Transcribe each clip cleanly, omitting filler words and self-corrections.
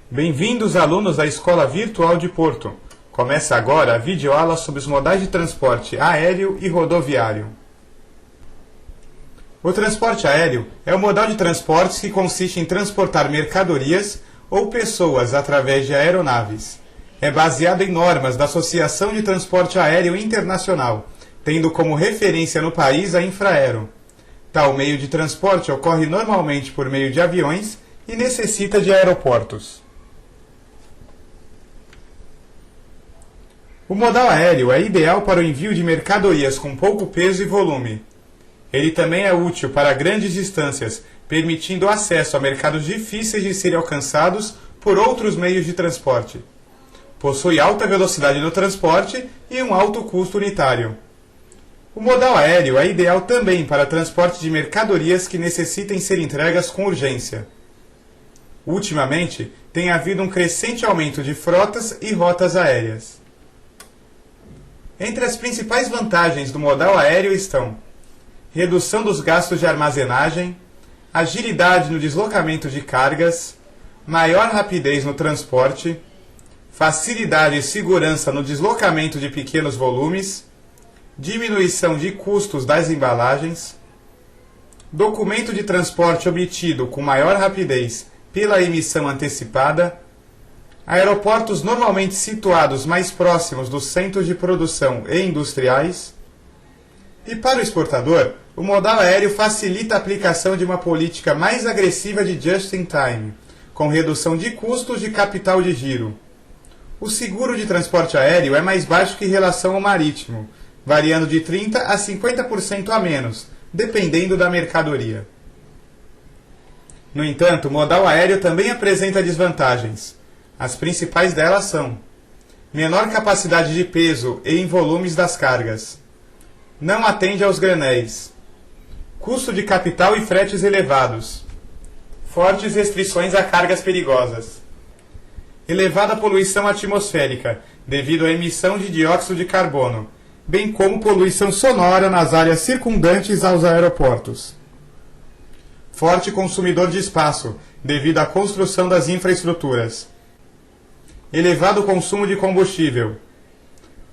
Bem-vindos, alunos da Escola Virtual de Porto. Começa agora a videoaula sobre os modais de transporte aéreo e rodoviário. O transporte aéreo é o modal de transportes que consiste em transportar mercadorias ou pessoas através de aeronaves. É baseado em normas da Associação de Transporte Aéreo Internacional, tendo como referência no país a Infraero. Tal meio de transporte ocorre normalmente por meio de aviões e necessita de aeroportos. O modal aéreo é ideal para o envio de mercadorias com pouco peso e volume. Ele também é útil para grandes distâncias, permitindo acesso a mercados difíceis de serem alcançados por outros meios de transporte. Possui alta velocidade no transporte e um alto custo unitário. O modal aéreo é ideal também para transporte de mercadorias que necessitem ser entregas com urgência. Ultimamente, tem havido um crescente aumento de frotas e rotas aéreas. Entre as principais vantagens do modal aéreo estão redução dos gastos de armazenagem, agilidade no deslocamento de cargas, maior rapidez no transporte, facilidade e segurança no deslocamento de pequenos volumes, diminuição de custos das embalagens, documento de transporte obtido com maior rapidez pela emissão antecipada, aeroportos normalmente situados mais próximos dos centros de produção e industriais. E para o exportador, o modal aéreo facilita a aplicação de uma política mais agressiva de just-in-time, com redução de custos de capital de giro. O seguro de transporte aéreo é mais baixo que em relação ao marítimo, variando de 30% a 50% a menos, dependendo da mercadoria. No entanto, o modal aéreo também apresenta desvantagens. As principais delas são menor capacidade de peso e em volumes das cargas, não atende aos granéis, custo de capital e fretes elevados, fortes restrições a cargas perigosas, elevada poluição atmosférica devido à emissão de dióxido de carbono, bem como poluição sonora nas áreas circundantes aos aeroportos, forte consumidor de espaço devido à construção das infraestruturas, elevado consumo de combustível.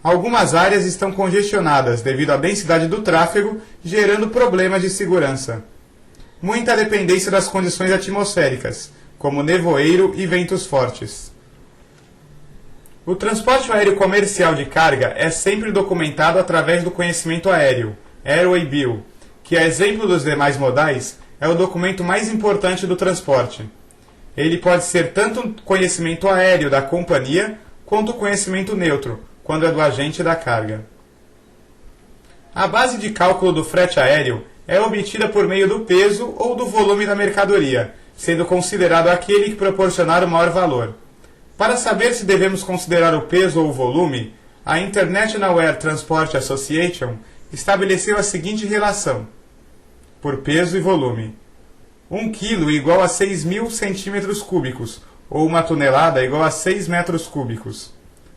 Algumas áreas estão congestionadas devido à densidade do tráfego, gerando problemas de segurança. Muita dependência das condições atmosféricas, como nevoeiro e ventos fortes. O transporte aéreo comercial de carga é sempre documentado através do conhecimento aéreo, Airway Bill, que, a exemplo dos demais modais, é o documento mais importante do transporte. Ele pode ser tanto conhecimento aéreo da companhia, quanto conhecimento neutro, quando é do agente da carga. A base de cálculo do frete aéreo é obtida por meio do peso ou do volume da mercadoria, sendo considerado aquele que proporcionar o maior valor. Para saber se devemos considerar o peso ou o volume, a International Air Transport Association estabeleceu a seguinte relação: por peso e volume. 1 kg igual a 6.000 centímetros cúbicos, ou uma tonelada igual a 6 metros cúbicos.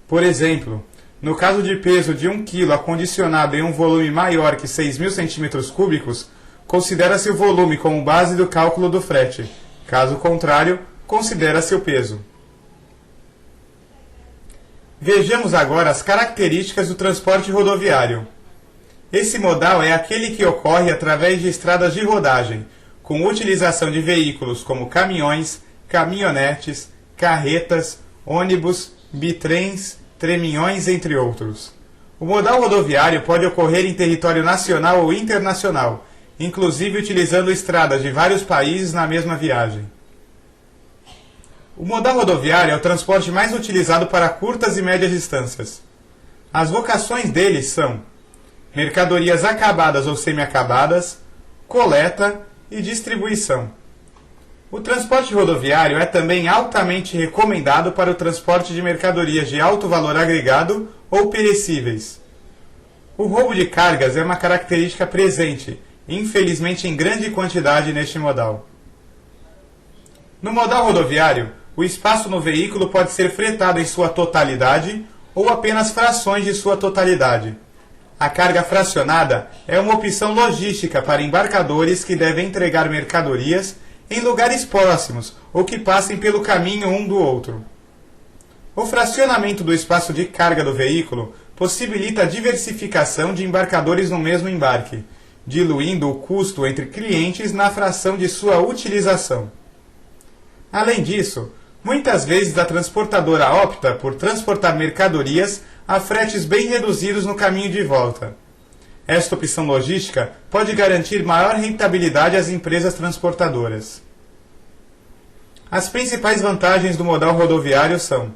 Por exemplo, no caso de peso de 1 kg acondicionado em um volume maior que 6.000 centímetros cúbicos, considera-se o volume como base do cálculo do frete. Caso contrário, considera-se o peso. Vejamos agora as características do transporte rodoviário. Esse modal é aquele que ocorre através de estradas de rodagem, com utilização de veículos como caminhões, caminhonetes, carretas, ônibus, bitrens, treminhões, entre outros. O modal rodoviário pode ocorrer em território nacional ou internacional, inclusive utilizando estradas de vários países na mesma viagem. O modal rodoviário é o transporte mais utilizado para curtas e médias distâncias. As vocações dele são mercadorias acabadas ou semi-acabadas, coleta e distribuição. O transporte rodoviário é também altamente recomendado para o transporte de mercadorias de alto valor agregado ou perecíveis. O roubo de cargas é uma característica presente, infelizmente em grande quantidade neste modal. No modal rodoviário, o espaço no veículo pode ser fretado em sua totalidade ou apenas frações de sua totalidade. A carga fracionada é uma opção logística para embarcadores que devem entregar mercadorias em lugares próximos ou que passem pelo caminho um do outro. O fracionamento do espaço de carga do veículo possibilita a diversificação de embarcadores no mesmo embarque, diluindo o custo entre clientes na fração de sua utilização. Além disso, muitas vezes a transportadora opta por transportar mercadorias a fretes bem reduzidos no caminho de volta. Esta opção logística pode garantir maior rentabilidade às empresas transportadoras. As principais vantagens do modal rodoviário são: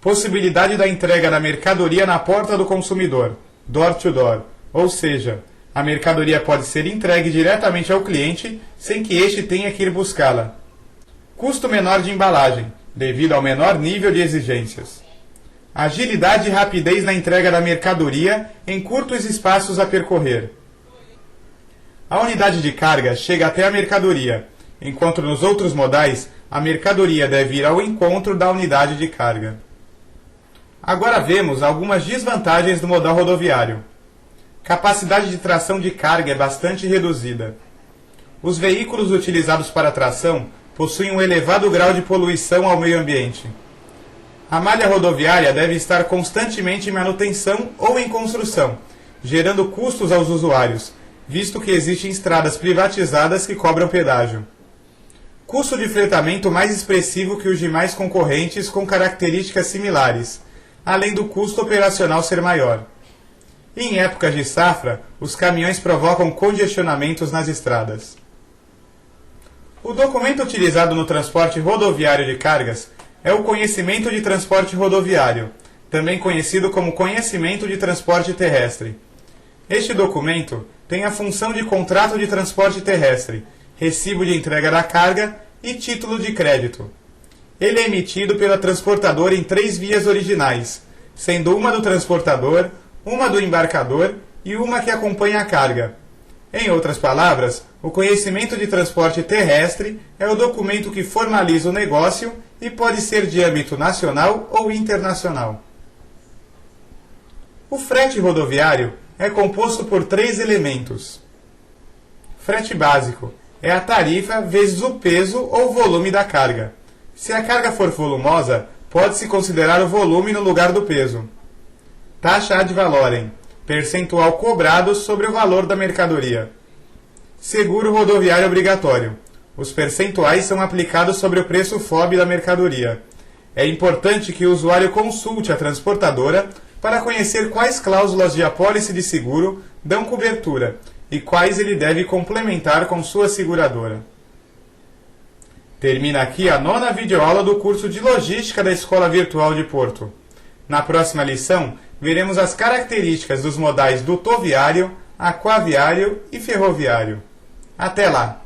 possibilidade da entrega da mercadoria na porta do consumidor, door to door, ou seja, a mercadoria pode ser entregue diretamente ao cliente sem que este tenha que ir buscá-la. Custo menor de embalagem, devido ao menor nível de exigências. Agilidade e rapidez na entrega da mercadoria em curtos espaços a percorrer. A unidade de carga chega até a mercadoria, enquanto nos outros modais a mercadoria deve ir ao encontro da unidade de carga. Agora vemos algumas desvantagens do modal rodoviário. Capacidade de tração de carga é bastante reduzida. Os veículos utilizados para tração possuem um elevado grau de poluição ao meio ambiente. A malha rodoviária deve estar constantemente em manutenção ou em construção, gerando custos aos usuários, visto que existem estradas privatizadas que cobram pedágio. Custo de fretamento mais expressivo que os demais concorrentes com características similares, além do custo operacional ser maior. Em épocas de safra, os caminhões provocam congestionamentos nas estradas. O documento utilizado no transporte rodoviário de cargas é o Conhecimento de Transporte Rodoviário, também conhecido como Conhecimento de Transporte Terrestre. Este documento tem a função de contrato de transporte terrestre, recibo de entrega da carga e título de crédito. Ele é emitido pela transportadora em 3 vias originais, sendo uma do transportador, uma do embarcador e uma que acompanha a carga. Em outras palavras, o conhecimento de transporte terrestre é o documento que formaliza o negócio e pode ser de âmbito nacional ou internacional. O frete rodoviário é composto por 3 elementos. Frete básico é a tarifa vezes o peso ou volume da carga. Se a carga for volumosa, pode-se considerar o volume no lugar do peso. Taxa ad valorem, percentual cobrado sobre o valor da mercadoria. Seguro rodoviário obrigatório. Os percentuais são aplicados sobre o preço FOB da mercadoria. É importante que o usuário consulte a transportadora para conhecer quais cláusulas de apólice de seguro dão cobertura e quais ele deve complementar com sua seguradora. Termina aqui a 9ª videoaula do curso de Logística da Escola Virtual de Porto. Na próxima lição, veremos as características dos modais dutoviário, aquaviário e ferroviário. Até lá!